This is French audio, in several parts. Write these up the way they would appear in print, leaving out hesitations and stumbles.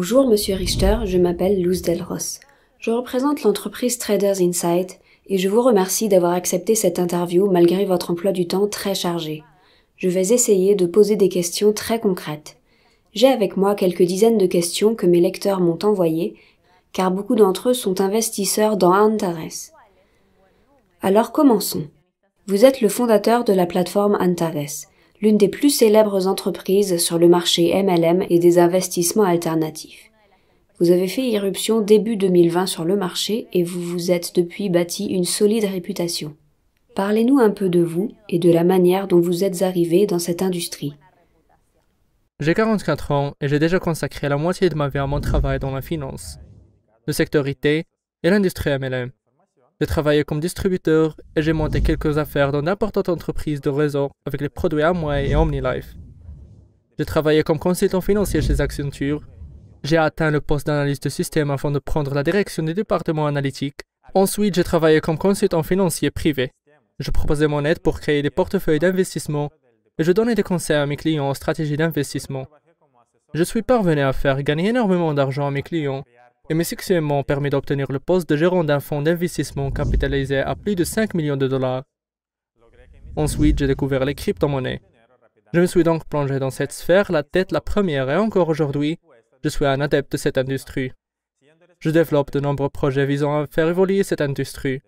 Bonjour Monsieur Richter, je m'appelle Luz Delros. Je représente l'entreprise Traders Insight et je vous remercie d'avoir accepté cette interview malgré votre emploi du temps très chargé. Je vais essayer de poser des questions très concrètes. J'ai avec moi quelques dizaines de questions que mes lecteurs m'ont envoyées, car beaucoup d'entre eux sont investisseurs dans Antares. Alors commençons. Vous êtes le fondateur de la plateforme Antares, l'une des plus célèbres entreprises sur le marché MLM et des investissements alternatifs. Vous avez fait irruption début 2020 sur le marché et vous vous êtes depuis bâti une solide réputation. Parlez-nous un peu de vous et de la manière dont vous êtes arrivé dans cette industrie. J'ai 44 ans et j'ai déjà consacré la moitié de ma vie à mon travail dans la finance, le secteur IT et l'industrie MLM. J'ai travaillé comme distributeur et j'ai monté quelques affaires dans d'importantes entreprises de réseau avec les produits Amway et OmniLife. J'ai travaillé comme consultant financier chez Accenture. J'ai atteint le poste d'analyste de système afin de prendre la direction du département analytique. Ensuite, j'ai travaillé comme consultant financier privé. Je proposais mon aide pour créer des portefeuilles d'investissement et je donnais des conseils à mes clients en stratégie d'investissement. Je suis parvenu à faire gagner énormément d'argent à mes clients et mes succès m'ont permis d'obtenir le poste de gérant d'un fonds d'investissement capitalisé à plus de 5 millions de dollars. Ensuite, j'ai découvert les crypto-monnaies. Je me suis donc plongé dans cette sphère la tête la première et encore aujourd'hui, je suis un adepte de cette industrie. Je développe de nombreux projets visant à faire évoluer cette industrie.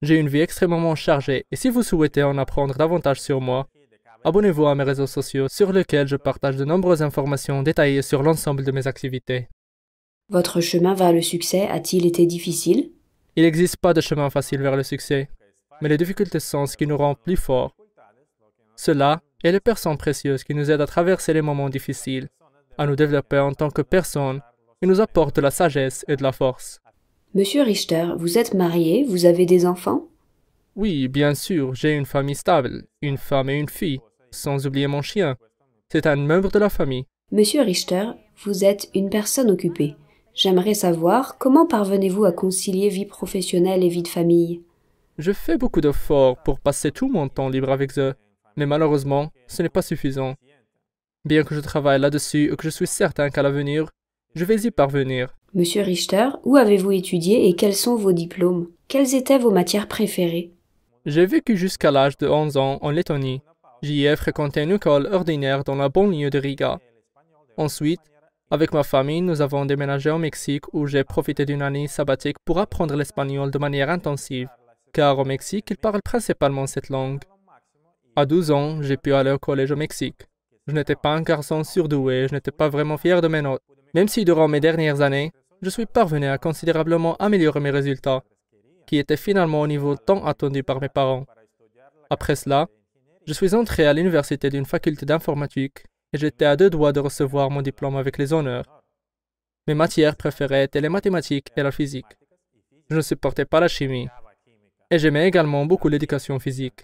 J'ai une vie extrêmement chargée et si vous souhaitez en apprendre davantage sur moi, abonnez-vous à mes réseaux sociaux sur lesquels je partage de nombreuses informations détaillées sur l'ensemble de mes activités. Votre chemin vers le succès a-t-il été difficile? Il n'existe pas de chemin facile vers le succès, mais les difficultés sont ce qui nous rend plus forts. Cela est les personnes précieuses qui nous aident à traverser les moments difficiles, à nous développer en tant que personnes et nous apportent de la sagesse et de la force. Monsieur Richter, vous êtes marié, vous avez des enfants? Oui, bien sûr, j'ai une famille stable, une femme et une fille, sans oublier mon chien. C'est un membre de la famille. Monsieur Richter, vous êtes une personne occupée. J'aimerais savoir comment parvenez-vous à concilier vie professionnelle et vie de famille? Je fais beaucoup d'efforts pour passer tout mon temps libre avec eux, mais malheureusement, ce n'est pas suffisant. Bien que je travaille là-dessus et que je suis certain qu'à l'avenir, je vais y parvenir. Monsieur Richter, où avez-vous étudié et quels sont vos diplômes? Quelles étaient vos matières préférées? J'ai vécu jusqu'à l'âge de 11 ans en Lettonie. J'y ai fréquenté une école ordinaire dans la banlieue de Riga. Ensuite, avec ma famille, nous avons déménagé au Mexique où j'ai profité d'une année sabbatique pour apprendre l'espagnol de manière intensive, car au Mexique, ils parlent principalement cette langue. À 12 ans, j'ai pu aller au collège au Mexique. Je n'étais pas un garçon surdoué, je n'étais pas vraiment fier de mes notes. Même si durant mes dernières années, je suis parvenu à considérablement améliorer mes résultats, qui étaient finalement au niveau tant attendu par mes parents. Après cela, je suis entré à l'université d'une faculté d'informatique et j'étais à 2 doigts de recevoir mon diplôme avec les honneurs. Mes matières préférées étaient les mathématiques et la physique. Je ne supportais pas la chimie. Et j'aimais également beaucoup l'éducation physique.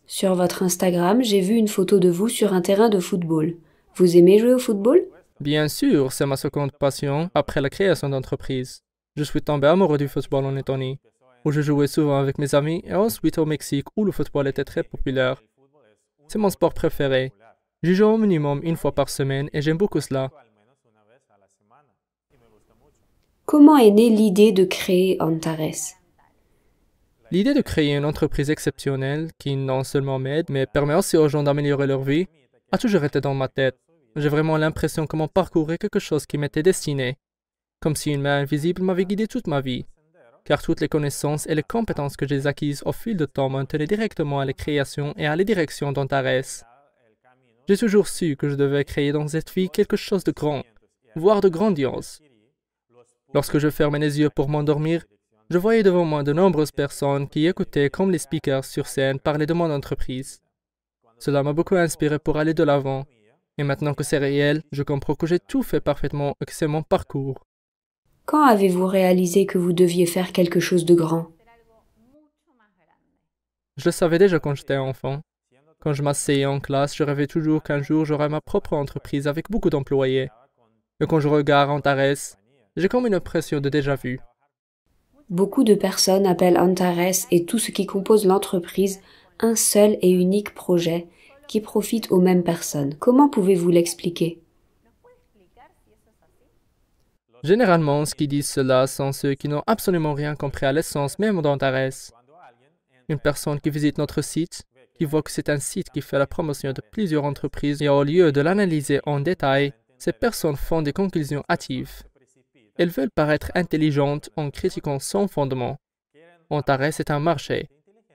Sur votre Instagram, j'ai vu une photo de vous sur un terrain de football. Vous aimez jouer au football? Bien sûr, c'est ma seconde passion après la création d'entreprise. Je suis tombé amoureux du football en Lettonie, où je jouais souvent avec mes amis, et ensuite au Mexique, où le football était très populaire. C'est mon sport préféré. J'y joue au minimum une fois par semaine et j'aime beaucoup cela. Comment est née l'idée de créer Antares? L'idée de créer une entreprise exceptionnelle qui non seulement m'aide, mais permet aussi aux gens d'améliorer leur vie, a toujours été dans ma tête. J'ai vraiment l'impression que mon parcours est quelque chose qui m'était destiné, comme si une main invisible m'avait guidé toute ma vie, car toutes les connaissances et les compétences que j'ai acquises au fil du temps m'ont tenu directement à la création et à la direction d'Antares. J'ai toujours su que je devais créer dans cette vie quelque chose de grand, voire de grandiose. Lorsque je fermais les yeux pour m'endormir, je voyais devant moi de nombreuses personnes qui écoutaient comme les speakers sur scène parler de mon entreprise. Cela m'a beaucoup inspiré pour aller de l'avant. Et maintenant que c'est réel, je comprends que j'ai tout fait parfaitement et que c'est mon parcours. Quand avez-vous réalisé que vous deviez faire quelque chose de grand? Je le savais déjà quand j'étais enfant. Quand je m'asseyais en classe, je rêvais toujours qu'un jour j'aurais ma propre entreprise avec beaucoup d'employés. Et quand je regarde Antares, j'ai comme une impression de déjà-vu. Beaucoup de personnes appellent Antares et tout ce qui compose l'entreprise un seul et unique projet qui profite aux mêmes personnes. Comment pouvez-vous l'expliquer? Généralement, ceux qui disent cela sont ceux qui n'ont absolument rien compris à l'essence même d'Antares. Une personne qui visite notre site, qui voit que c'est un site qui fait la promotion de plusieurs entreprises et au lieu de l'analyser en détail, ces personnes font des conclusions hâtives. Elles veulent paraître intelligentes en critiquant sans fondement. Antares est un marché,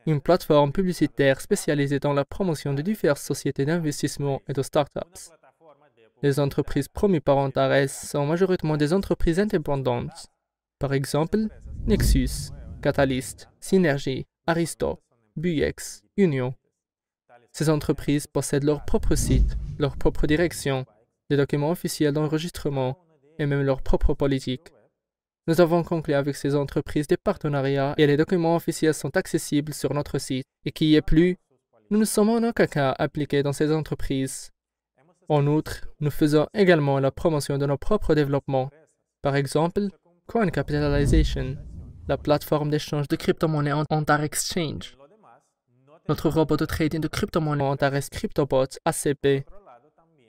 une plateforme publicitaire spécialisée dans la promotion de diverses sociétés d'investissement et de startups. Les entreprises promues par Antares sont majoritairement des entreprises indépendantes. Par exemple, Nexus, Catalyst, Synergy, Aristo, Buyex, Union. Ces entreprises possèdent leur propre site, leur propre direction, des documents officiels d'enregistrement et même leur propre politique. Nous avons conclu avec ces entreprises des partenariats et les documents officiels sont accessibles sur notre site. Et qui y est plus, nous ne sommes en aucun cas impliqués dans ces entreprises. En outre, nous faisons également la promotion de nos propres développements. Par exemple, Coin Capitalization, la plateforme d'échange de crypto-monnaies Antares Exchange. Notre robot de trading de crypto-monnaies Antares CryptoBot ACP,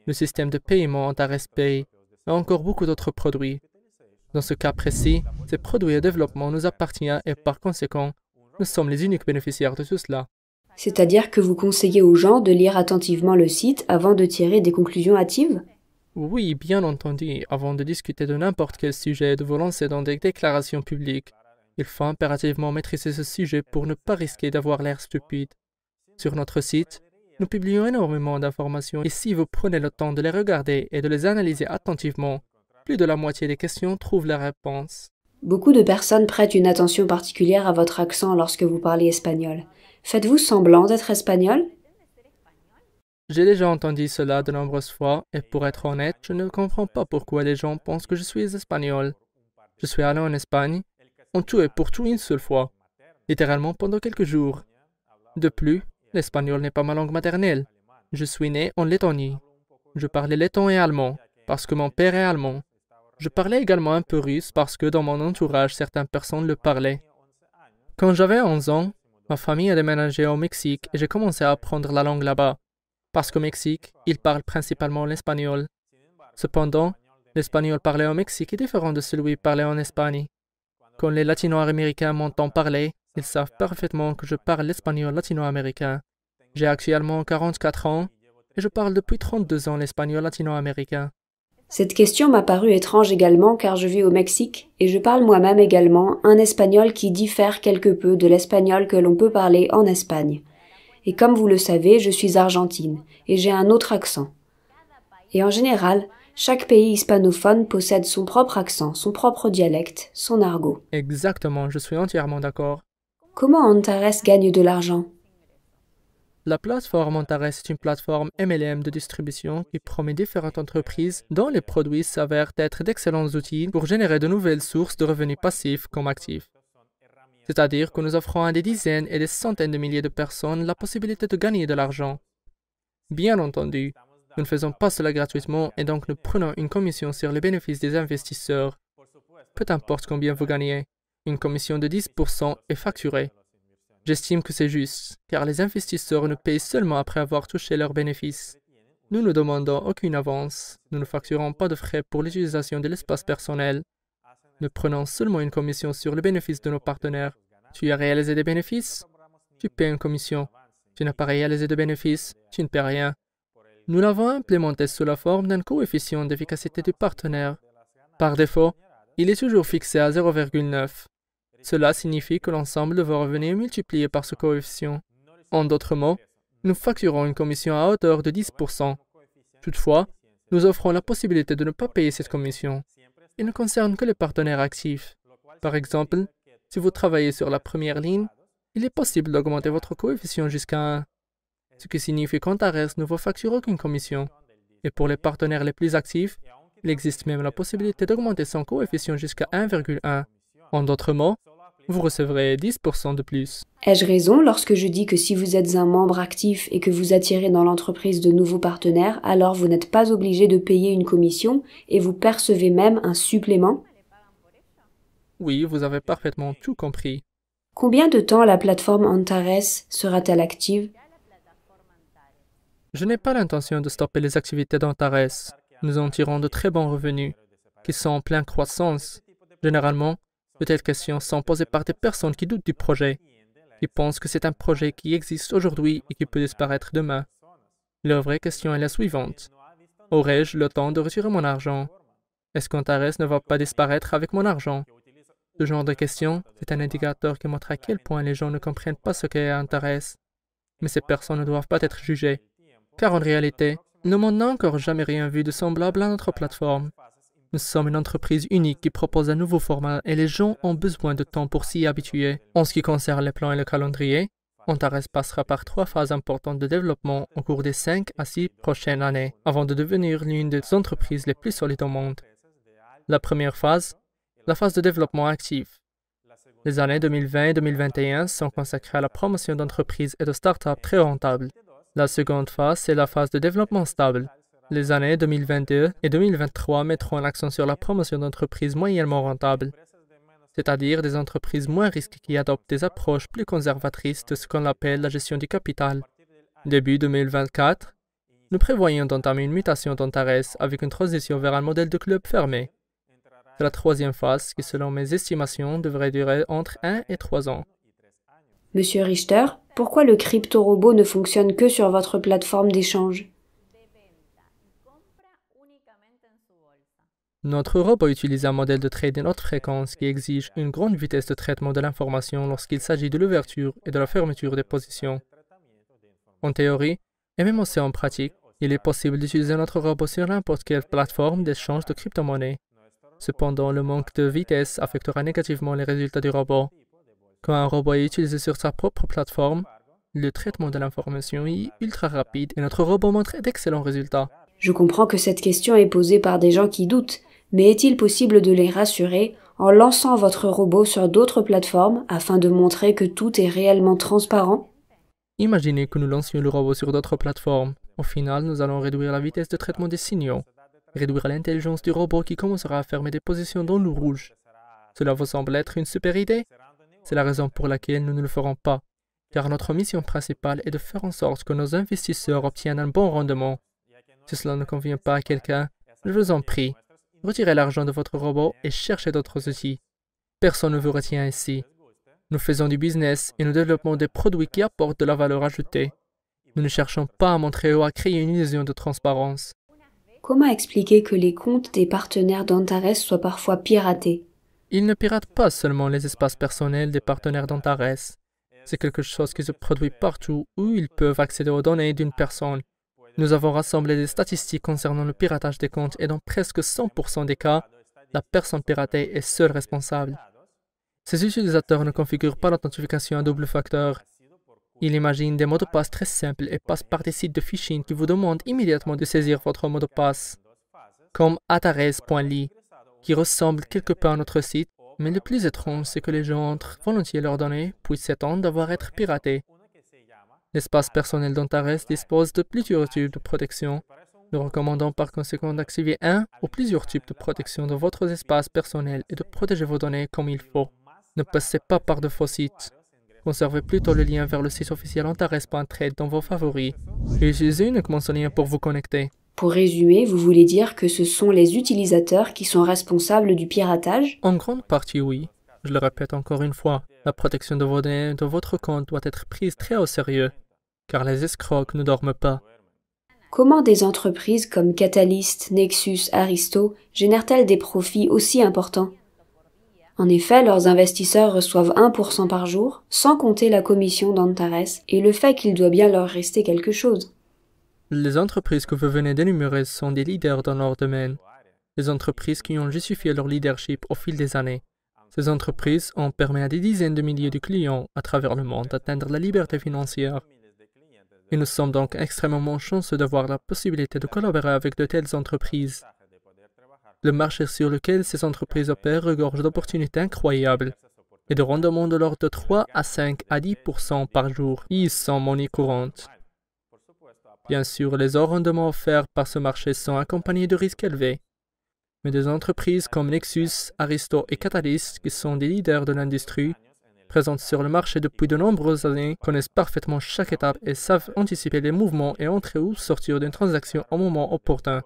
le système de paiement Antares Pay et encore beaucoup d'autres produits. Dans ce cas précis, ces produits et développements nous appartiennent et par conséquent, nous sommes les uniques bénéficiaires de tout cela. C'est-à-dire que vous conseillez aux gens de lire attentivement le site avant de tirer des conclusions hâtives? Oui, bien entendu, avant de discuter de n'importe quel sujet et de vous lancer dans des déclarations publiques, il faut impérativement maîtriser ce sujet pour ne pas risquer d'avoir l'air stupide. Sur notre site, nous publions énormément d'informations et si vous prenez le temps de les regarder et de les analyser attentivement, plus de la moitié des questions trouvent la réponse. Beaucoup de personnes prêtent une attention particulière à votre accent lorsque vous parlez espagnol. Faites-vous semblant d'être espagnol? J'ai déjà entendu cela de nombreuses fois et pour être honnête, je ne comprends pas pourquoi les gens pensent que je suis espagnol. Je suis allé en Espagne, en tout et pour tout une seule fois, littéralement pendant quelques jours. De plus, l'espagnol n'est pas ma langue maternelle. Je suis né en Lettonie. Je parlais letton et allemand, parce que mon père est allemand. Je parlais également un peu russe parce que dans mon entourage, certaines personnes le parlaient. Quand j'avais 11 ans, ma famille a déménagé au Mexique et j'ai commencé à apprendre la langue là-bas. Parce qu'au Mexique, ils parlent principalement l'espagnol. Cependant, l'espagnol parlé au Mexique est différent de celui parlé en Espagne. Quand les latino-américains m'entendent parler, ils savent parfaitement que je parle l'espagnol latino-américain. J'ai actuellement 44 ans et je parle depuis 32 ans l'espagnol latino-américain. Cette question m'a paru étrange également car je vis au Mexique et je parle moi-même également un espagnol qui diffère quelque peu de l'espagnol que l'on peut parler en Espagne. Et comme vous le savez, je suis argentine et j'ai un autre accent. Et en général, chaque pays hispanophone possède son propre accent, son propre dialecte, son argot. Exactement, je suis entièrement d'accord. Comment Antares gagne de l'argent? La plateforme Antares est une plateforme MLM de distribution qui promet différentes entreprises dont les produits s'avèrent être d'excellents outils pour générer de nouvelles sources de revenus passifs comme actifs. C'est-à-dire que nous offrons à des dizaines et des centaines de milliers de personnes la possibilité de gagner de l'argent. Bien entendu, nous ne faisons pas cela gratuitement et donc nous prenons une commission sur les bénéfices des investisseurs. Peu importe combien vous gagnez, une commission de 10% est facturée. J'estime que c'est juste, car les investisseurs ne payent seulement après avoir touché leurs bénéfices. Nous ne demandons aucune avance, nous ne facturons pas de frais pour l'utilisation de l'espace personnel. Nous prenons seulement une commission sur le bénéfice de nos partenaires. Tu as réalisé des bénéfices? Tu paies une commission. Tu n'as pas réalisé de bénéfices? Tu ne paies rien. Nous l'avons implémenté sous la forme d'un coefficient d'efficacité du partenaire. Par défaut, il est toujours fixé à 0,9. Cela signifie que l'ensemble de vos revenus est multiplié par ce coefficient. En d'autres mots, nous facturons une commission à hauteur de 10%. Toutefois, nous offrons la possibilité de ne pas payer cette commission. Il ne concerne que les partenaires actifs. Par exemple, si vous travaillez sur la première ligne, il est possible d'augmenter votre coefficient jusqu'à 1, ce qui signifie qu'Antares ne vous facture aucune commission. Et pour les partenaires les plus actifs, il existe même la possibilité d'augmenter son coefficient jusqu'à 1,1. En d'autres mots, vous recevrez 10% de plus. Ai-je raison lorsque je dis que si vous êtes un membre actif et que vous attirez dans l'entreprise de nouveaux partenaires, alors vous n'êtes pas obligé de payer une commission et vous percevez même un supplément? Oui, vous avez parfaitement tout compris. Combien de temps la plateforme Antares sera-t-elle active? Je n'ai pas l'intention de stopper les activités d'Antares. Nous en tirons de très bons revenus. qui sont en pleine croissance. Généralement, de telles questions sont posées par des personnes qui doutent du projet, qui pensent que c'est un projet qui existe aujourd'hui et qui peut disparaître demain. Leur vraie question est la suivante. Aurais-je le temps de retirer mon argent? Est-ce qu'Antares ne va pas disparaître avec mon argent? Ce genre de question, c'est un indicateur qui montre à quel point les gens ne comprennent pas ce qu'est Antares. Mais ces personnes ne doivent pas être jugées, car en réalité, le monde n'a encore jamais rien vu de semblable à notre plateforme. Nous sommes une entreprise unique qui propose un nouveau format et les gens ont besoin de temps pour s'y habituer. En ce qui concerne les plans et le calendrier, Antares passera par 3 phases importantes de développement au cours des 5 à 6 prochaines années, avant de devenir l'une des entreprises les plus solides au monde. La première phase, la phase de développement actif. Les années 2020 et 2021 sont consacrées à la promotion d'entreprises et de start-up très rentables. La seconde phase, c'est la phase de développement stable. Les années 2022 et 2023 mettront l'accent sur la promotion d'entreprises moyennement rentables, c'est-à-dire des entreprises moins risquées qui adoptent des approches plus conservatrices de ce qu'on appelle la gestion du capital. Début 2024, nous prévoyons d'entamer une mutation d'Antares avec une transition vers un modèle de club fermé. C'est la troisième phase qui, selon mes estimations, devrait durer entre 1 et 3 ans. Monsieur Richter, pourquoi le crypto-robot ne fonctionne que sur votre plateforme d'échange? Notre robot utilise un modèle de trade d'une haute fréquence qui exige une grande vitesse de traitement de l'information lorsqu'il s'agit de l'ouverture et de la fermeture des positions. En théorie, et même aussi en pratique, il est possible d'utiliser notre robot sur n'importe quelle plateforme d'échange de crypto-monnaies. Cependant, le manque de vitesse affectera négativement les résultats du robot. Quand un robot est utilisé sur sa propre plateforme, le traitement de l'information est ultra rapide et notre robot montre d'excellents résultats. Je comprends que cette question est posée par des gens qui doutent, mais est-il possible de les rassurer en lançant votre robot sur d'autres plateformes afin de montrer que tout est réellement transparent? Imaginez que nous lancions le robot sur d'autres plateformes. Au final, nous allons réduire la vitesse de traitement des signaux, réduire l'intelligence du robot qui commencera à fermer des positions dans le rouge. Cela vous semble être une super idée? C'est la raison pour laquelle nous ne le ferons pas, car notre mission principale est de faire en sorte que nos investisseurs obtiennent un bon rendement. Si cela ne convient pas à quelqu'un, je vous en prie, retirez l'argent de votre robot et cherchez d'autres outils. Personne ne vous retient ici. Nous faisons du business et nous développons des produits qui apportent de la valeur ajoutée. Nous ne cherchons pas à montrer ou à créer une illusion de transparence. Comment expliquer que les comptes des partenaires d'Antares soient parfois piratés? Ils ne piratent pas seulement les espaces personnels des partenaires d'Antares. C'est quelque chose qui se produit partout où ils peuvent accéder aux données d'une personne. Nous avons rassemblé des statistiques concernant le piratage des comptes et dans presque 100% des cas, la personne piratée est seule responsable. Ces utilisateurs ne configurent pas l'authentification à double facteur. Ils imaginent des mots de passe très simples et passent par des sites de phishing qui vous demandent immédiatement de saisir votre mot de passe, comme atares.ly, qui ressemble quelque peu à notre site, mais le plus étrange, c'est que les gens entrent volontiers leurs données, puis s'étonnent d'avoir été piratés. L'espace personnel d'Antares dispose de plusieurs types de protection. Nous recommandons par conséquent d'activer un ou plusieurs types de protection dans votre espace personnel et de protéger vos données comme il faut. Ne passez pas par de faux sites. Conservez plutôt le lien vers le site officiel antares.trade dans vos favoris et utilisez uniquement ce lien pour vous connecter. Pour résumer, vous voulez dire que ce sont les utilisateurs qui sont responsables du piratage? En grande partie, oui. Je le répète encore une fois, la protection de vos données de votre compte doit être prise très au sérieux, car les escrocs ne dorment pas. Comment des entreprises comme Catalyst, Nexus, Aristo génèrent-elles des profits aussi importants? En effet, leurs investisseurs reçoivent 1% par jour, sans compter la commission d'Antares et le fait qu'il doit bien leur rester quelque chose. Les entreprises que vous venez d'énumérer sont des leaders dans leur domaine. Des entreprises qui ont justifié leur leadership au fil des années. Ces entreprises ont permis à des dizaines de milliers de clients à travers le monde d'atteindre la liberté financière. Et nous sommes donc extrêmement chanceux d'avoir la possibilité de collaborer avec de telles entreprises. Le marché sur lequel ces entreprises opèrent regorge d'opportunités incroyables et de rendements de l'ordre de 3 à 5 à 10% par jour. Ils sont monnaie courante. Bien sûr, les hauts rendements offerts par ce marché sont accompagnés de risques élevés. Mais des entreprises comme Nexus, Aristo et Catalyst, qui sont des leaders de l'industrie, présentes sur le marché depuis de nombreuses années, connaissent parfaitement chaque étape et savent anticiper les mouvements et entrer ou sortir d'une transaction au moment opportun.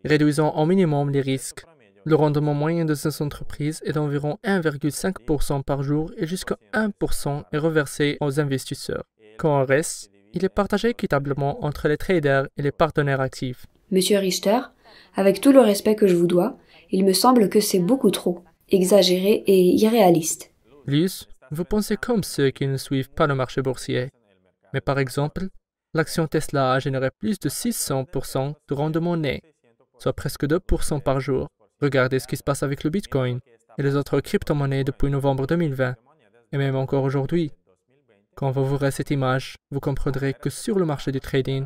réduisant au minimum les risques. Le rendement moyen de ces entreprises est d'environ 1,5% par jour et jusqu'à 1% est reversé aux investisseurs. Quand on reste, il est partagé équitablement entre les traders et les partenaires actifs. Monsieur Richter, avec tout le respect que je vous dois, il me semble que c'est beaucoup trop, exagéré et irréaliste. Luz, vous pensez comme ceux qui ne suivent pas le marché boursier. Mais par exemple, l'action Tesla a généré plus de 600% de rendement net, soit presque 2% par jour. Regardez ce qui se passe avec le Bitcoin et les autres crypto-monnaies depuis novembre 2020, et même encore aujourd'hui. Quand vous verrez cette image, vous comprendrez que sur le marché du trading,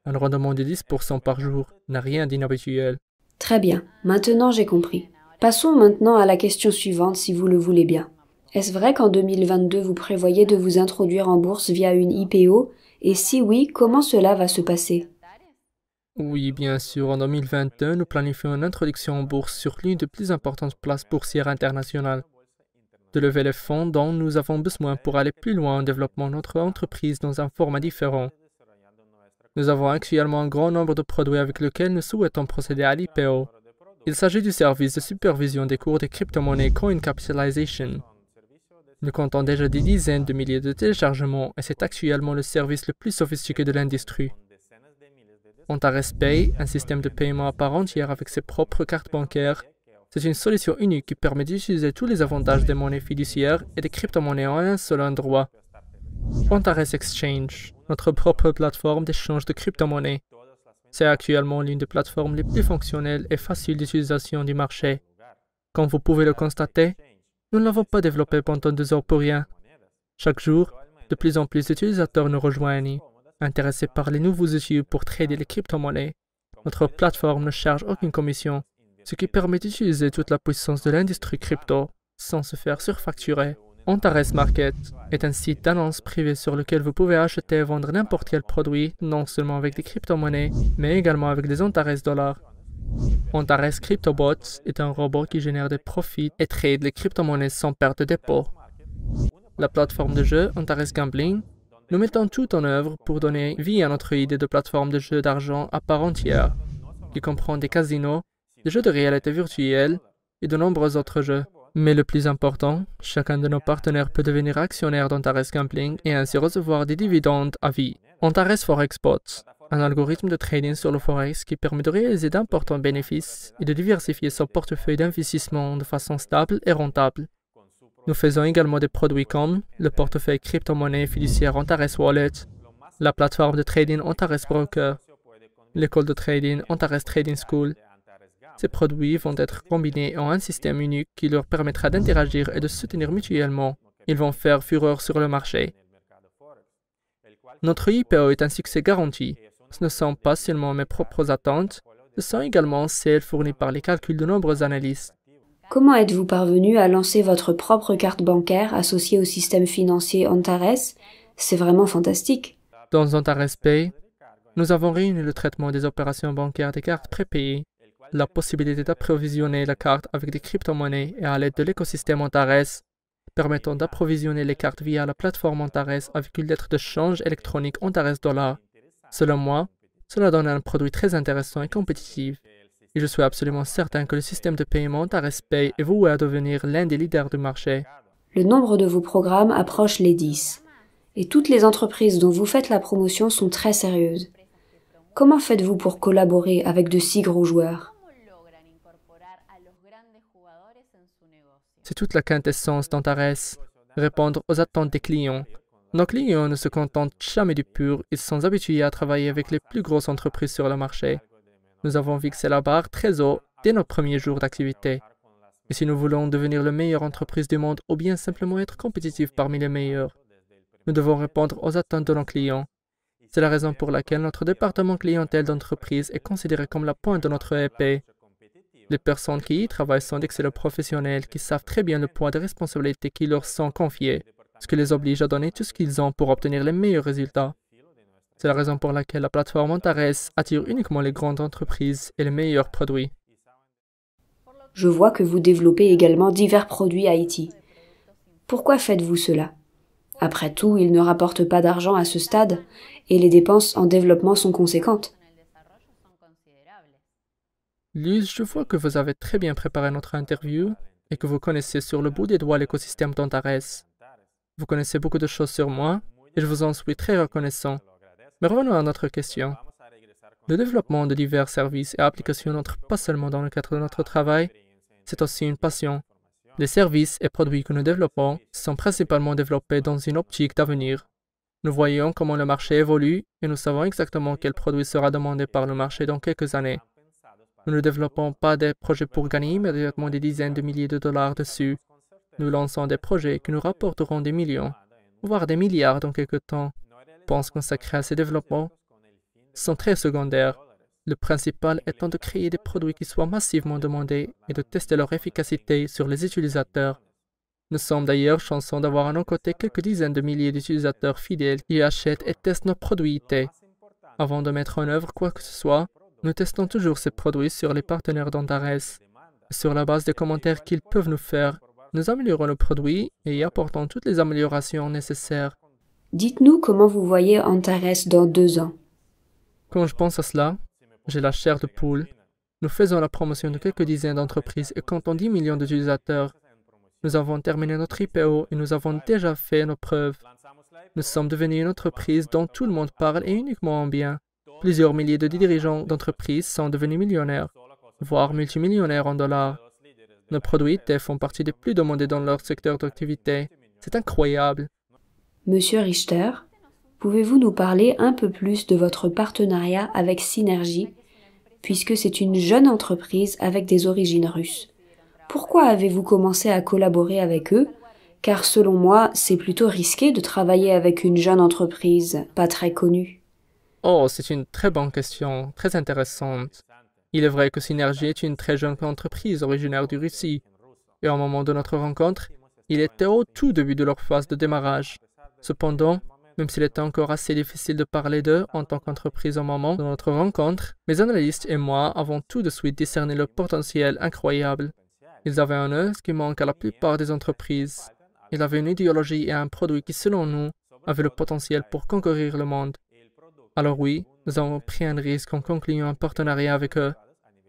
un rendement de 10% par jour n'a rien d'inhabituel. Très bien, maintenant j'ai compris. Passons maintenant à la question suivante si vous le voulez bien. Est-ce vrai qu'en 2022 vous prévoyez de vous introduire en bourse via une IPO, et si oui, comment cela va se passer? Oui, bien sûr, en 2022, nous planifions une introduction en bourse sur l'une des plus importantes places boursières internationales. De lever les fonds dont nous avons besoin pour aller plus loin en développant notre entreprise dans un format différent. Nous avons actuellement un grand nombre de produits avec lesquels nous souhaitons procéder à l'IPO. Il s'agit du service de supervision des cours des crypto-monnaies Coin Capitalization. Nous comptons déjà des dizaines de milliers de téléchargements et c'est actuellement le service le plus sophistiqué de l'industrie. Antares Pay, un système de paiement à part entière avec ses propres cartes bancaires, c'est une solution unique qui permet d'utiliser tous les avantages des monnaies fiduciaires et des crypto-monnaies en un seul endroit. Antares Exchange, notre propre plateforme d'échange de crypto-monnaies. C'est actuellement l'une des plateformes les plus fonctionnelles et faciles d'utilisation du marché. Comme vous pouvez le constater, nous ne l'avons pas développé pendant 2 heures pour rien. Chaque jour, de plus en plus d'utilisateurs nous rejoignent. Intéressés par les nouveaux outils pour trader les crypto-monnaies, notre plateforme ne charge aucune commission, ce qui permet d'utiliser toute la puissance de l'industrie crypto sans se faire surfacturer. Antares Market est un site d'annonce privé sur lequel vous pouvez acheter et vendre n'importe quel produit, non seulement avec des crypto-monnaies, mais également avec des Antares dollars. Antares CryptoBots est un robot qui génère des profits et trade les crypto-monnaies sans perte de dépôt. La plateforme de jeu Antares Gambling. Nous mettons tout en œuvre pour donner vie à notre idée de plateforme de jeu d'argent à part entière, qui comprend des casinos, des jeux de réalité virtuelle et de nombreux autres jeux. Mais le plus important, chacun de nos partenaires peut devenir actionnaire d'Antares Gambling et ainsi recevoir des dividendes à vie. Antares Forex Bots, un algorithme de trading sur le Forex qui permet de réaliser d'importants bénéfices et de diversifier son portefeuille d'investissement de façon stable et rentable. Nous faisons également des produits comme le portefeuille crypto-monnaie fiduciaire Antares Wallet, la plateforme de trading Antares Broker, l'école de trading Antares Trading School. Ces produits vont être combinés en un système unique qui leur permettra d'interagir et de se soutenir mutuellement. Ils vont faire fureur sur le marché. Notre IPO est un succès garanti. Ce ne sont pas seulement mes propres attentes, ce sont également celles fournies par les calculs de nombreux analystes. Comment êtes-vous parvenu à lancer votre propre carte bancaire associée au système financier Antares? C'est vraiment fantastique. Dans Antares Pay, nous avons réuni le traitement des opérations bancaires des cartes prépayées, la possibilité d'approvisionner la carte avec des crypto-monnaies et à l'aide de l'écosystème Antares, permettant d'approvisionner les cartes via la plateforme Antares avec une lettre de change électronique Antares Dollar. Selon moi, cela donne un produit très intéressant et compétitif. Et je suis absolument certain que le système de paiement Antares Pay est voué à devenir l'un des leaders du marché. Le nombre de vos programmes approche les 10. Et toutes les entreprises dont vous faites la promotion sont très sérieuses. Comment faites-vous pour collaborer avec de si gros joueurs? C'est toute la quintessence d'Antares, répondre aux attentes des clients. Nos clients ne se contentent jamais du pur, ils sont habitués à travailler avec les plus grosses entreprises sur le marché. Nous avons fixé la barre très haut dès nos premiers jours d'activité. Et si nous voulons devenir la meilleure entreprise du monde ou bien simplement être compétitifs parmi les meilleurs, nous devons répondre aux attentes de nos clients. C'est la raison pour laquelle notre département clientèle d'entreprise est considéré comme la pointe de notre épée. Les personnes qui y travaillent sont d'excellents professionnels qui savent très bien le poids des responsabilités qui leur sont confiées, ce qui les oblige à donner tout ce qu'ils ont pour obtenir les meilleurs résultats. C'est la raison pour laquelle la plateforme Antares attire uniquement les grandes entreprises et les meilleurs produits. Je vois que vous développez également divers produits IT. Pourquoi faites-vous cela? Après tout, ils ne rapportent pas d'argent à ce stade et les dépenses en développement sont conséquentes. Luz, je vois que vous avez très bien préparé notre interview et que vous connaissez sur le bout des doigts l'écosystème d'Antares. Vous connaissez beaucoup de choses sur moi et je vous en suis très reconnaissant. Mais revenons à notre question. Le développement de divers services et applications n'entre pas seulement dans le cadre de notre travail, c'est aussi une passion. Les services et produits que nous développons sont principalement développés dans une optique d'avenir. Nous voyons comment le marché évolue et nous savons exactement quel produit sera demandé par le marché dans quelques années. Nous ne développons pas des projets pour gagner immédiatement des dizaines de milliers de dollars dessus. Nous lançons des projets qui nous rapporteront des millions, voire des milliards dans quelques temps. Pense consacrés à ces développements sont très secondaires. Le principal étant de créer des produits qui soient massivement demandés et de tester leur efficacité sur les utilisateurs. Nous sommes d'ailleurs chanceux d'avoir à nos côtés quelques dizaines de milliers d'utilisateurs fidèles qui achètent et testent nos produits IT. Avant de mettre en œuvre quoi que ce soit, nous testons toujours ces produits sur les partenaires d'Antares. Sur la base des commentaires qu'ils peuvent nous faire, nous améliorons le produit et y apportons toutes les améliorations nécessaires. Dites-nous comment vous voyez Antares dans 2 ans. Quand je pense à cela, j'ai la chair de poule. Nous faisons la promotion de quelques dizaines d'entreprises et comptons 10 millions d'utilisateurs. Nous avons terminé notre IPO et nous avons déjà fait nos preuves. Nous sommes devenus une entreprise dont tout le monde parle et uniquement en bien. Plusieurs milliers de dirigeants d'entreprises sont devenus millionnaires, voire multimillionnaires en dollars. Nos produits IT font partie des plus demandés dans leur secteur d'activité. C'est incroyable. Monsieur Richter, pouvez-vous nous parler un peu plus de votre partenariat avec Synergy, puisque c'est une jeune entreprise avec des origines russes? Pourquoi avez-vous commencé à collaborer avec eux? Car selon moi, c'est plutôt risqué de travailler avec une jeune entreprise pas très connue. Oh, c'est une très bonne question, très intéressante. Il est vrai que Synergy est une très jeune entreprise originaire de Russie. Et au moment de notre rencontre, il était au tout début de leur phase de démarrage. Cependant, même s'il était encore assez difficile de parler d'eux en tant qu'entreprise au moment de notre rencontre, mes analystes et moi avons tout de suite discerné le potentiel incroyable. Ils avaient en eux ce qui manque à la plupart des entreprises. Ils avaient une idéologie et un produit qui, selon nous, avaient le potentiel pour conquérir le monde. Alors oui, nous avons pris un risque en concluant un partenariat avec eux,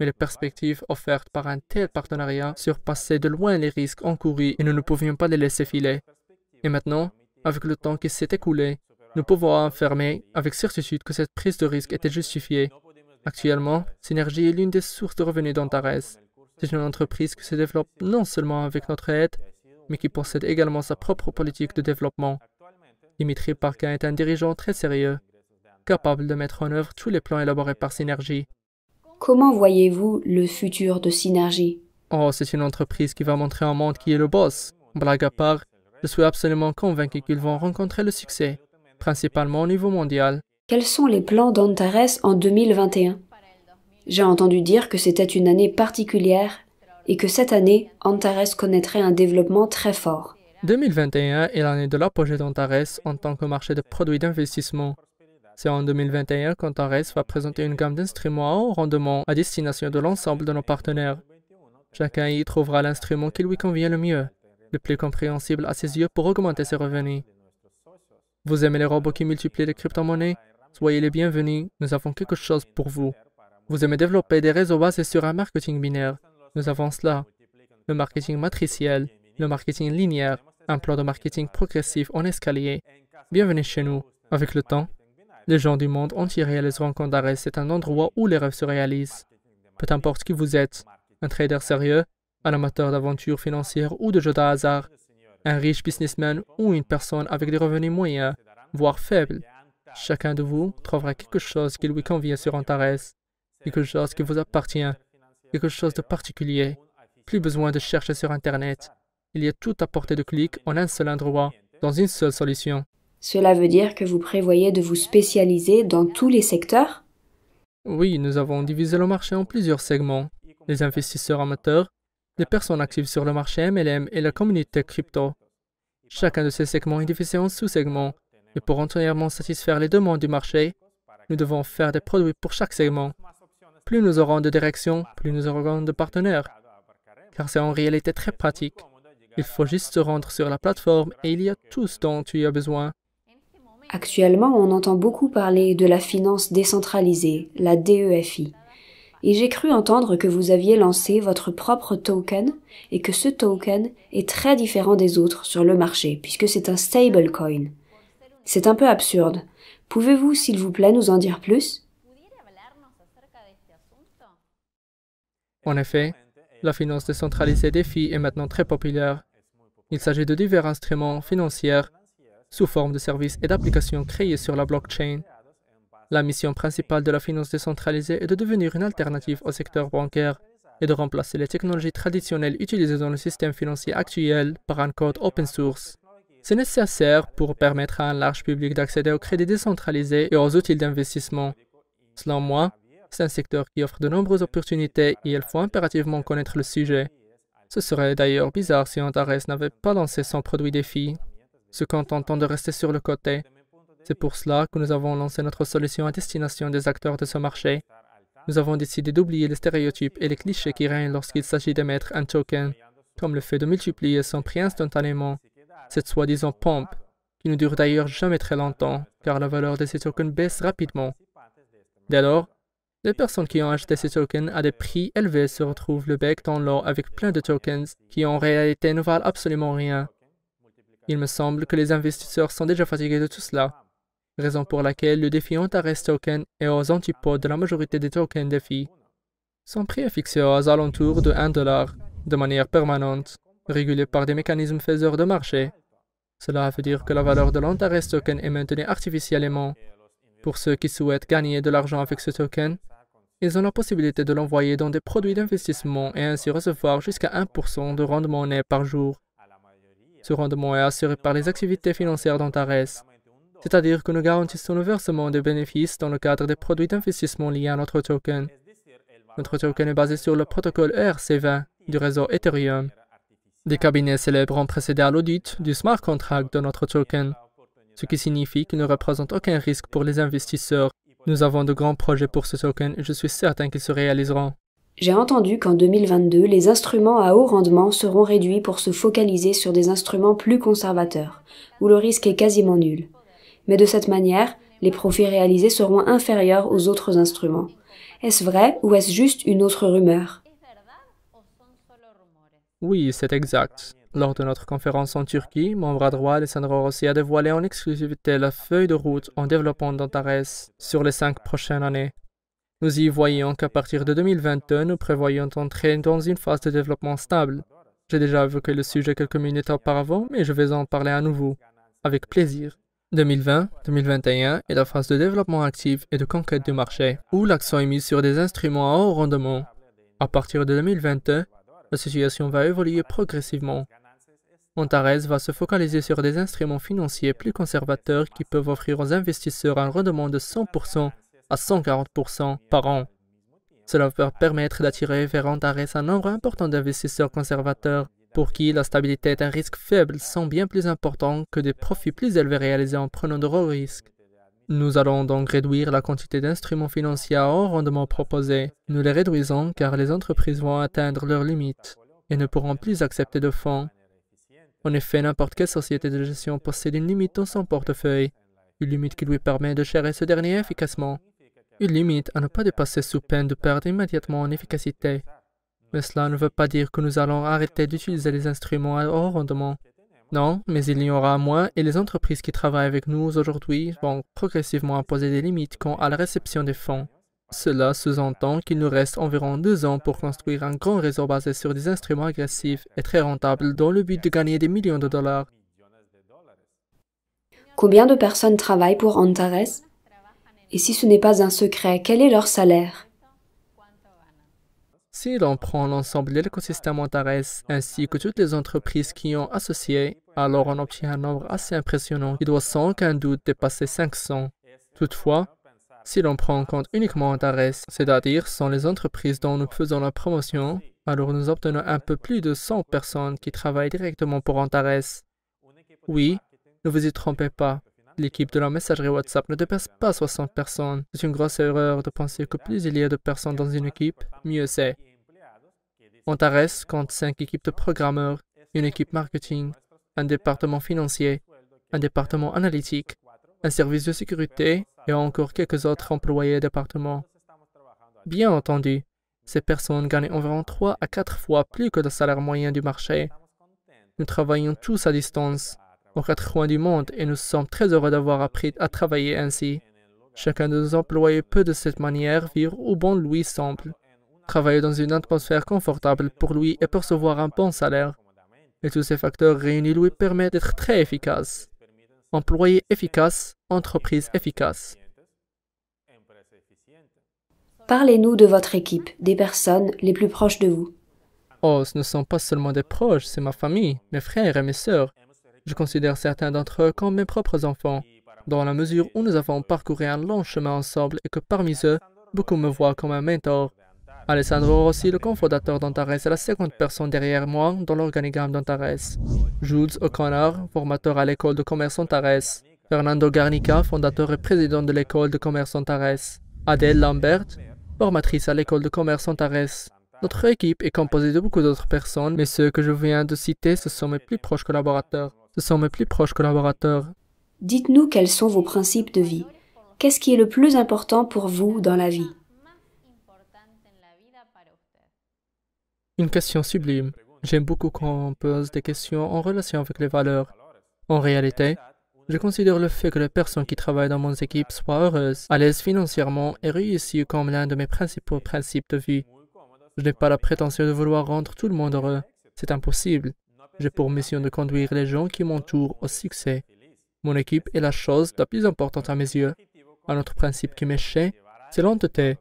mais les perspectives offertes par un tel partenariat surpassaient de loin les risques encourus et nous ne pouvions pas les laisser filer. Et maintenant, avec le temps qui s'est écoulé, nous pouvons affirmer avec certitude que cette prise de risque était justifiée. Actuellement, Synergy est l'une des sources de revenus d'Antares. C'est une entreprise qui se développe non seulement avec notre aide, mais qui possède également sa propre politique de développement. Dimitri Parkin est un dirigeant très sérieux, capable de mettre en œuvre tous les plans élaborés par Synergy. Comment voyez-vous le futur de Synergy? Oh, c'est une entreprise qui va montrer au monde qui est le boss. Blague à part, je suis absolument convaincu qu'ils vont rencontrer le succès, principalement au niveau mondial. Quels sont les plans d'Antares en 2021? J'ai entendu dire que c'était une année particulière et que cette année, Antares connaîtrait un développement très fort. 2021 est l'année de l'apogée d'Antares en tant que marché de produits d'investissement. C'est en 2021 qu'Antares va présenter une gamme d'instruments à haut rendement à destination de l'ensemble de nos partenaires. Chacun y trouvera l'instrument qui lui convient le mieux, le plus compréhensible à ses yeux pour augmenter ses revenus. Vous aimez les robots qui multiplient les crypto-monnaies? Soyez les bienvenus, nous avons quelque chose pour vous. Vous aimez développer des réseaux basés sur un marketing binaire? Nous avons cela. Le marketing matriciel, le marketing linéaire, un plan de marketing progressif en escalier. Bienvenue chez nous. Avec le temps, les gens du monde entier réaliseront qu'Antares est un endroit où les rêves se réalisent. Peu importe qui vous êtes, un trader sérieux, un amateur d'aventures financières ou de jeux de hasard, un riche businessman ou une personne avec des revenus moyens, voire faibles. Chacun de vous trouvera quelque chose qui lui convient sur Antares, quelque chose qui vous appartient, quelque chose de particulier. Plus besoin de chercher sur Internet. Il y a tout à portée de clic en un seul endroit, dans une seule solution. Cela veut dire que vous prévoyez de vous spécialiser dans tous les secteurs? Oui, nous avons divisé le marché en plusieurs segments. Les investisseurs amateurs, les personnes actives sur le marché MLM et la communauté crypto. Chacun de ces segments est divisé en sous-segments, et pour entièrement satisfaire les demandes du marché, nous devons faire des produits pour chaque segment. Plus nous aurons de directions, plus nous aurons de partenaires. Car c'est en réalité très pratique. Il faut juste se rendre sur la plateforme et il y a tout ce dont tu as besoin. Actuellement, on entend beaucoup parler de la finance décentralisée, la DEFI. et j'ai cru entendre que vous aviez lancé votre propre token et que ce token est très différent des autres sur le marché puisque c'est un stablecoin. C'est un peu absurde. Pouvez-vous, s'il vous plaît, nous en dire plus? En effet, la finance décentralisée DeFi est maintenant très populaire. Il s'agit de divers instruments financiers sous forme de services et d'applications créés sur la blockchain. La mission principale de la finance décentralisée est de devenir une alternative au secteur bancaire et de remplacer les technologies traditionnelles utilisées dans le système financier actuel par un code open source. C'est nécessaire pour permettre à un large public d'accéder au crédit décentralisé et aux outils d'investissement. Selon moi, c'est un secteur qui offre de nombreuses opportunités et il faut impérativement connaître le sujet. Ce serait d'ailleurs bizarre si Antares n'avait pas lancé son produit DeFi, se contentant de rester sur le côté. C'est pour cela que nous avons lancé notre solution à destination des acteurs de ce marché. Nous avons décidé d'oublier les stéréotypes et les clichés qui règnent lorsqu'il s'agit d'émettre un token, comme le fait de multiplier son prix instantanément. Cette soi-disant pompe, qui ne dure d'ailleurs jamais très longtemps, car la valeur de ces tokens baisse rapidement. Dès lors, les personnes qui ont acheté ces tokens à des prix élevés se retrouvent le bec dans l'eau avec plein de tokens qui en réalité ne valent absolument rien. Il me semble que les investisseurs sont déjà fatigués de tout cela, raison pour laquelle le défi Antares Token est aux antipodes de la majorité des tokens DeFi. Son prix est fixé aux alentours de 1 dollar, de manière permanente, régulé par des mécanismes faiseurs de marché. Cela veut dire que la valeur de l'Antares Token est maintenue artificiellement. Pour ceux qui souhaitent gagner de l'argent avec ce token, ils ont la possibilité de l'envoyer dans des produits d'investissement et ainsi recevoir jusqu'à 1% de rendement net par jour. Ce rendement est assuré par les activités financières d'Antares, c'est-à-dire que nous garantissons le versement des bénéfices dans le cadre des produits d'investissement liés à notre token. Notre token est basé sur le protocole ERC20 du réseau Ethereum. Des cabinets célèbres ont précédé à l'audit du smart contract de notre token, ce qui signifie qu'il ne représente aucun risque pour les investisseurs. Nous avons de grands projets pour ce token et je suis certain qu'ils se réaliseront. J'ai entendu qu'en 2022, les instruments à haut rendement seront réduits pour se focaliser sur des instruments plus conservateurs, où le risque est quasiment nul. Mais de cette manière, les profits réalisés seront inférieurs aux autres instruments. Est-ce vrai ou est-ce juste une autre rumeur? Oui, c'est exact. Lors de notre conférence en Turquie, mon bras droit Alessandro Rossi a dévoilé en exclusivité la feuille de route en développement d'Antares sur les 5 prochaines années. Nous y voyons qu'à partir de 2022, nous prévoyons entrer dans une phase de développement stable. J'ai déjà évoqué le sujet quelques minutes auparavant, mais je vais en parler à nouveau, avec plaisir. 2020-2021 est la phase de développement actif et de conquête du marché, où l'accent est mis sur des instruments à haut rendement. À partir de 2022, la situation va évoluer progressivement. Antares va se focaliser sur des instruments financiers plus conservateurs qui peuvent offrir aux investisseurs un rendement de 100% à 140% par an. Cela va permettre d'attirer vers Antares un nombre important d'investisseurs conservateurs pour qui la stabilité est un risque faible sont bien plus important que des profits plus élevés réalisés en prenant de gros risques. Nous allons donc réduire la quantité d'instruments financiers à haut rendement proposés. Nous les réduisons car les entreprises vont atteindre leurs limites et ne pourront plus accepter de fonds. En effet, n'importe quelle société de gestion possède une limite dans son portefeuille, une limite qui lui permet de gérer ce dernier efficacement, une limite à ne pas dépasser sous peine de perdre immédiatement en efficacité. Mais cela ne veut pas dire que nous allons arrêter d'utiliser les instruments à haut rendement. Non, mais il y aura moins et les entreprises qui travaillent avec nous aujourd'hui vont progressivement imposer des limites quant à la réception des fonds. Cela sous-entend qu'il nous reste environ 2 ans pour construire un grand réseau basé sur des instruments agressifs et très rentables dans le but de gagner des millions de dollars. Combien de personnes travaillent pour Antares? Et si ce n'est pas un secret, quel est leur salaire? Si l'on prend l'ensemble de l'écosystème Antares ainsi que toutes les entreprises qui y ont associé, alors on obtient un nombre assez impressionnant qui doit sans aucun doute dépasser 500. Toutefois, si l'on prend en compte uniquement Antares, c'est-à-dire sans les entreprises dont nous faisons la promotion, alors nous obtenons un peu plus de 100 personnes qui travaillent directement pour Antares. Oui, ne vous y trompez pas. L'équipe de la messagerie WhatsApp ne dépasse pas 60 personnes. C'est une grosse erreur de penser que plus il y a de personnes dans une équipe, mieux c'est. Antares compte 5 équipes de programmeurs, une équipe marketing, un département financier, un département analytique, un service de sécurité et encore quelques autres employés et départements. Bien entendu, Ces personnes gagnent environ 3 à 4 fois plus que le salaire moyen du marché. Nous travaillons tous à distance, aux quatre coins du monde, et nous sommes très heureux d'avoir appris à travailler ainsi. Chacun de nos employés peut de cette manière vivre où bon lui semble, travailler dans une atmosphère confortable pour lui et percevoir un bon salaire. Et tous ces facteurs réunis lui permettent d'être très efficace. Employé efficace, entreprise efficace. Parlez-nous de votre équipe, des personnes les plus proches de vous. Oh, ce ne sont pas seulement des proches, c'est ma famille, mes frères et mes sœurs. Je considère certains d'entre eux comme mes propres enfants, dans la mesure où nous avons parcouru un long chemin ensemble et que parmi eux, beaucoup me voient comme un mentor. Alessandro Rossi, le cofondateur d'Antares, est la seconde personne derrière moi dans l'organigramme d'Antares. Jules O'Connor, formateur à l'école de commerce Antares. Fernando Garnica, fondateur et président de l'école de commerce Antares. Adèle Lambert, formatrice à l'école de commerce Antares. Notre équipe est composée de beaucoup d'autres personnes, mais ceux que je viens de citer, ce sont mes plus proches collaborateurs. Dites-nous quels sont vos principes de vie. Qu'est-ce qui est le plus important pour vous dans la vie? Une question sublime. J'aime beaucoup quand on pose des questions en relation avec les valeurs. En réalité, je considère le fait que les personnes qui travaillent dans mon équipe soient heureuses, à l'aise financièrement et réussies comme l'un de mes principaux principes de vie. Je n'ai pas la prétention de vouloir rendre tout le monde heureux. C'est impossible. J'ai pour mission de conduire les gens qui m'entourent au succès. Mon équipe est la chose la plus importante à mes yeux. Un autre principe qui m'est cher, c'est l'honnêteté.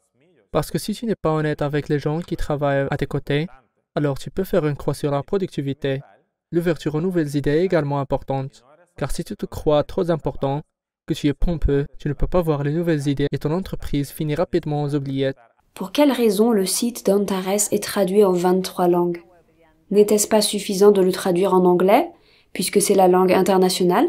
Parce que si tu n'es pas honnête avec les gens qui travaillent à tes côtés, alors tu peux faire une croix sur la productivité. L'ouverture aux nouvelles idées est également importante. Car si tu te crois trop important, que tu es pompeux, tu ne peux pas voir les nouvelles idées et ton entreprise finit rapidement aux oubliettes. Pour quelle raison le site d'Antares est traduit en 23 langues? N'était-ce pas suffisant de le traduire en anglais, puisque c'est la langue internationale?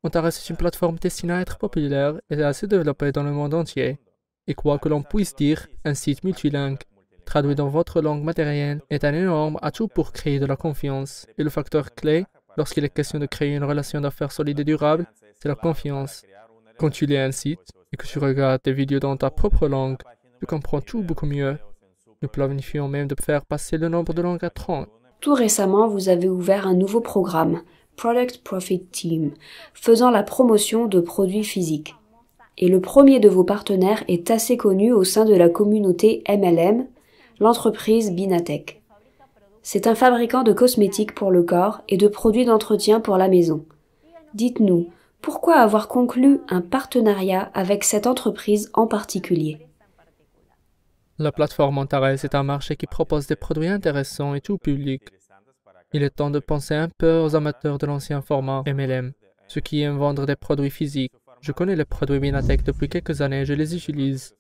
Antares est une plateforme destinée à être populaire et à se développer dans le monde entier. Et quoi que l'on puisse dire, un site multilingue, traduit dans votre langue matérielle, est un énorme atout pour créer de la confiance. Et le facteur clé, lorsqu'il est question de créer une relation d'affaires solide et durable, c'est la confiance. Quand tu lis un site et que tu regardes des vidéos dans ta propre langue, tu comprends tout beaucoup mieux. Nous planifions même de faire passer le nombre de langues à 30. Tout récemment, vous avez ouvert un nouveau programme, Product Profit Team, faisant la promotion de produits physiques. Et le premier de vos partenaires est assez connu au sein de la communauté MLM, l'entreprise Binatech. C'est un fabricant de cosmétiques pour le corps et de produits d'entretien pour la maison. Dites-nous, pourquoi avoir conclu un partenariat avec cette entreprise en particulier? La plateforme Antares est un marché qui propose des produits intéressants et tout public. Il est temps de penser un peu aux amateurs de l'ancien format MLM, ceux qui aiment vendre des produits physiques. Je connais les produits Binatech depuis quelques années et je les utilise.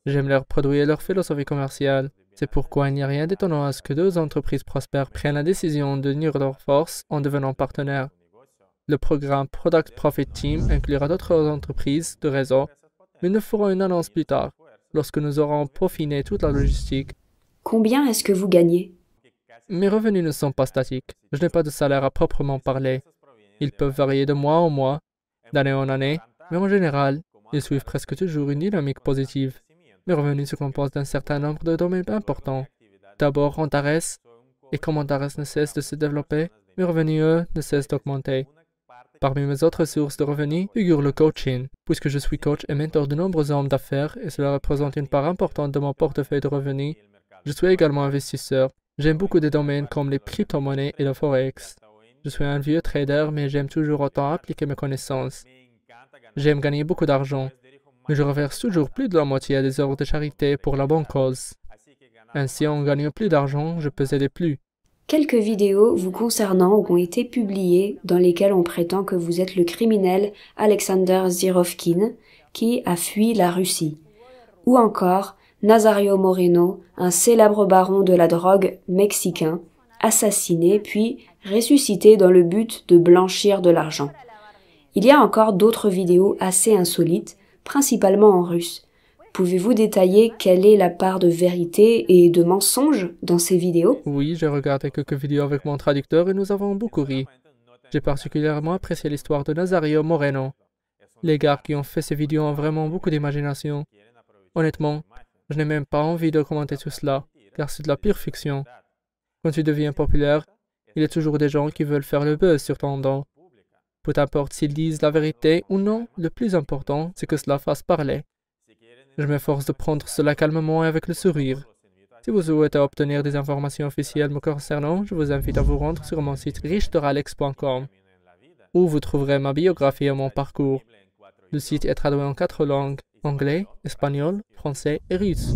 J'aime leurs produits et leur philosophie commerciale. C'est pourquoi il n'y a rien d'étonnant à ce que deux entreprises prospères prennent la décision d'unir leurs forces en devenant partenaires. Le programme Product Profit Team inclura d'autres entreprises de réseau, mais nous ferons une annonce plus tard, lorsque nous aurons peaufiné toute la logistique. Combien est-ce que vous gagnez? Mes revenus ne sont pas statiques. Je n'ai pas de salaire à proprement parler. Ils peuvent varier de mois en mois, d'année en année, mais en général, ils suivent presque toujours une dynamique positive. Mes revenus se composent d'un certain nombre de domaines importants. D'abord, Antares, et comme Antares ne cesse de se développer, mes revenus, eux, ne cessent d'augmenter. Parmi mes autres sources de revenus figure le coaching, puisque je suis coach et mentor de nombreux hommes d'affaires et cela représente une part importante de mon portefeuille de revenus. Je suis également investisseur. J'aime beaucoup des domaines comme les crypto-monnaies et le forex. Je suis un vieux trader, mais j'aime toujours autant appliquer mes connaissances. J'aime gagner beaucoup d'argent, mais je reverse toujours plus de la moitié à des œuvres de charité pour la bonne cause. Ainsi, en gagnant plus d'argent, je peux aider plus. Quelques vidéos vous concernant ont été publiées dans lesquelles on prétend que vous êtes le criminel Alexander Zirovkin qui a fui la Russie. Ou encore Nazario Moreno, un célèbre baron de la drogue mexicain, assassiné puis ressuscité dans le but de blanchir de l'argent. Il y a encore d'autres vidéos assez insolites, principalement en russe. Pouvez-vous détailler quelle est la part de vérité et de mensonge dans ces vidéos? Oui, j'ai regardé quelques vidéos avec mon traducteur et nous avons beaucoup ri. J'ai particulièrement apprécié l'histoire de Nazario Moreno. Les gars qui ont fait ces vidéos ont vraiment beaucoup d'imagination. Honnêtement, je n'ai même pas envie de commenter tout cela, car c'est de la pure fiction. Quand tu deviens populaire, il y a toujours des gens qui veulent faire le buzz sur ton dos. Peu importe s'ils disent la vérité ou non, le plus important, c'est que cela fasse parler. Je m'efforce de prendre cela calmement et avec le sourire. Si vous souhaitez obtenir des informations officielles me concernant, je vous invite à vous rendre sur mon site richteralex.com, où vous trouverez ma biographie et mon parcours. Le site est traduit en 4 langues, anglais, espagnol, français et russe.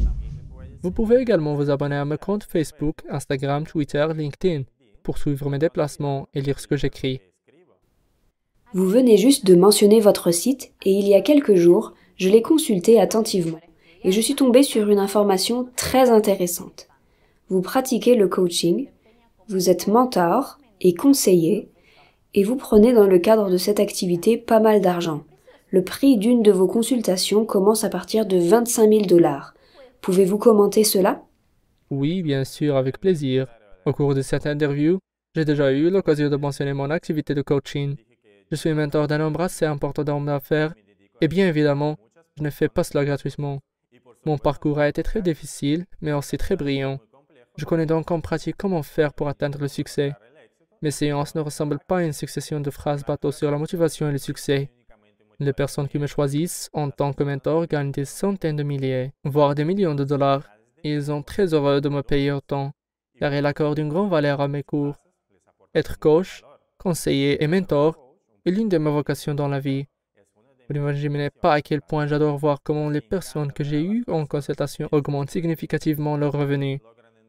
Vous pouvez également vous abonner à mes comptes Facebook, Instagram, Twitter, LinkedIn, pour suivre mes déplacements et lire ce que j'écris. Vous venez juste de mentionner votre site et il y a quelques jours, je l'ai consulté attentivement et je suis tombée sur une information très intéressante. Vous pratiquez le coaching, vous êtes mentor et conseiller et vous prenez dans le cadre de cette activité pas mal d'argent. Le prix d'une de vos consultations commence à partir de 25 000 $. Pouvez-vous commenter cela? Oui, bien sûr, avec plaisir. Au cours de cette interview, j'ai déjà eu l'occasion de mentionner mon activité de coaching. Je suis mentor d'un nombre assez important d'hommes d'affaires et bien évidemment, je ne fais pas cela gratuitement. Mon parcours a été très difficile, mais aussi très brillant. Je connais donc en pratique comment faire pour atteindre le succès. Mes séances ne ressemblent pas à une succession de phrases bateau sur la motivation et le succès. Les personnes qui me choisissent en tant que mentor gagnent des centaines de milliers, voire des millions de dollars, et ils sont très heureux de me payer autant, car ils accordent une grande valeur à mes cours. Être coach, conseiller et mentor est l'une de mes vocations dans la vie. Vous n'imaginez pas à quel point j'adore voir comment les personnes que j'ai eues en consultation augmentent significativement leurs revenus,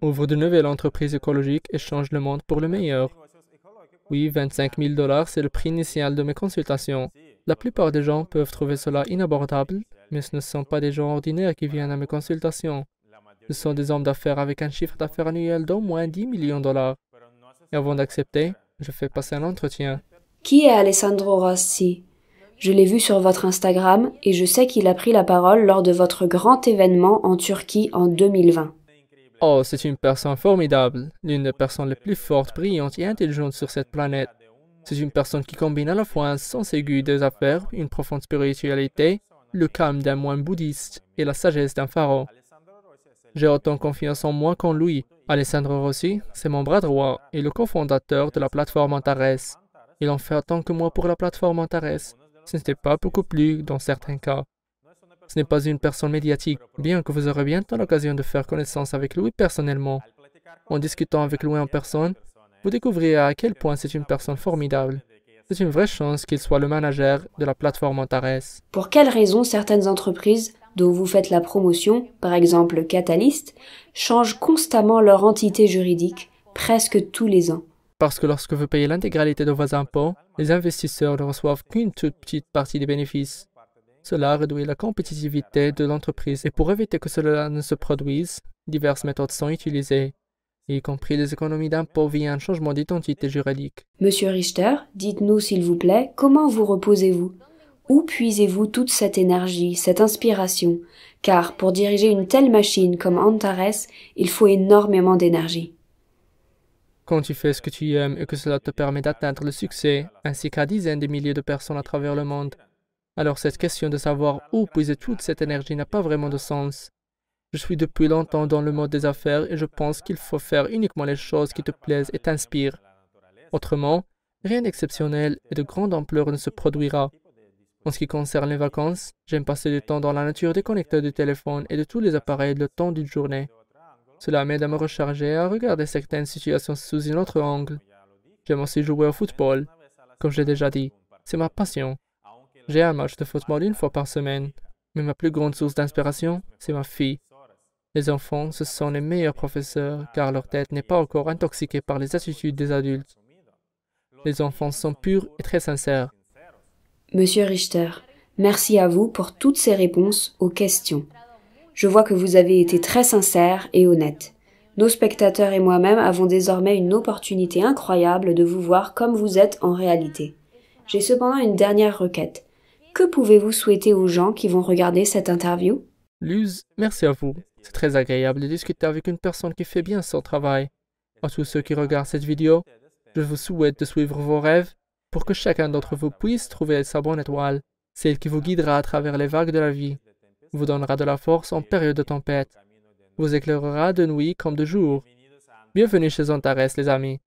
ouvrent de nouvelles entreprises écologiques et changent le monde pour le meilleur. Oui, 25 000 $, c'est le prix initial de mes consultations. La plupart des gens peuvent trouver cela inabordable, mais ce ne sont pas des gens ordinaires qui viennent à mes consultations. Ce sont des hommes d'affaires avec un chiffre d'affaires annuel d'au moins 10 millions de dollars. Et avant d'accepter, je fais passer un entretien. Qui est Alessandro Rossi? Je l'ai vu sur votre Instagram et je sais qu'il a pris la parole lors de votre grand événement en Turquie en 2020. Oh, c'est une personne formidable, l'une des personnes les plus fortes, brillantes et intelligentes sur cette planète. C'est une personne qui combine à la fois un sens aigu des affaires, une profonde spiritualité, le calme d'un moine bouddhiste et la sagesse d'un pharaon. J'ai autant confiance en moi qu'en lui. Alessandro Rossi, c'est mon bras droit et le cofondateur de la plateforme Antares. Il en fait autant que moi pour la plateforme Antares. Ce n'était pas beaucoup plus dans certains cas. Ce n'est pas une personne médiatique, bien que vous aurez bientôt l'occasion de faire connaissance avec lui personnellement. En discutant avec lui en personne, vous découvrirez à quel point c'est une personne formidable. C'est une vraie chance qu'il soit le manager de la plateforme Antares. Pour quelles raisons certaines entreprises dont vous faites la promotion, par exemple Catalyst, changent constamment leur entité juridique, presque tous les ans? Parce que lorsque vous payez l'intégralité de vos impôts, les investisseurs ne reçoivent qu'une toute petite partie des bénéfices. Cela réduit la compétitivité de l'entreprise et pour éviter que cela ne se produise, diverses méthodes sont utilisées, y compris les économies d'impôts via un changement d'identité juridique. Monsieur Richter, dites-nous s'il vous plaît, comment vous reposez-vous? Où puisez-vous toute cette énergie, cette inspiration? Car pour diriger une telle machine comme Antares, il faut énormément d'énergie. Quand tu fais ce que tu aimes et que cela te permet d'atteindre le succès, ainsi qu'à dizaines de milliers de personnes à travers le monde, alors cette question de savoir où puiser toute cette énergie n'a pas vraiment de sens. Je suis depuis longtemps dans le monde des affaires et je pense qu'il faut faire uniquement les choses qui te plaisent et t'inspirent. Autrement, rien d'exceptionnel et de grande ampleur ne se produira. En ce qui concerne les vacances, j'aime passer du temps dans la nature déconnectée du téléphone et de tous les appareils le temps d'une journée. Cela m'aide à me recharger et à regarder certaines situations sous un autre angle. J'aime aussi jouer au football. Comme j'ai déjà dit, c'est ma passion. J'ai un match de football une fois par semaine, mais ma plus grande source d'inspiration, c'est ma fille. Les enfants, ce sont les meilleurs professeurs, car leur tête n'est pas encore intoxiquée par les attitudes des adultes. Les enfants sont purs et très sincères. Monsieur Richter, merci à vous pour toutes ces réponses aux questions. Je vois que vous avez été très sincère et honnête. Nos spectateurs et moi-même avons désormais une opportunité incroyable de vous voir comme vous êtes en réalité. J'ai cependant une dernière requête. Que pouvez-vous souhaiter aux gens qui vont regarder cette interview? Luz, merci à vous. C'est très agréable de discuter avec une personne qui fait bien son travail. À tous ceux qui regardent cette vidéo, je vous souhaite de suivre vos rêves pour que chacun d'entre vous puisse trouver sa bonne étoile, celle qui vous guidera à travers les vagues de la vie. vous donnera de la force en période de tempête, vous éclairera de nuit comme de jour. Bienvenue chez Antares, les amis.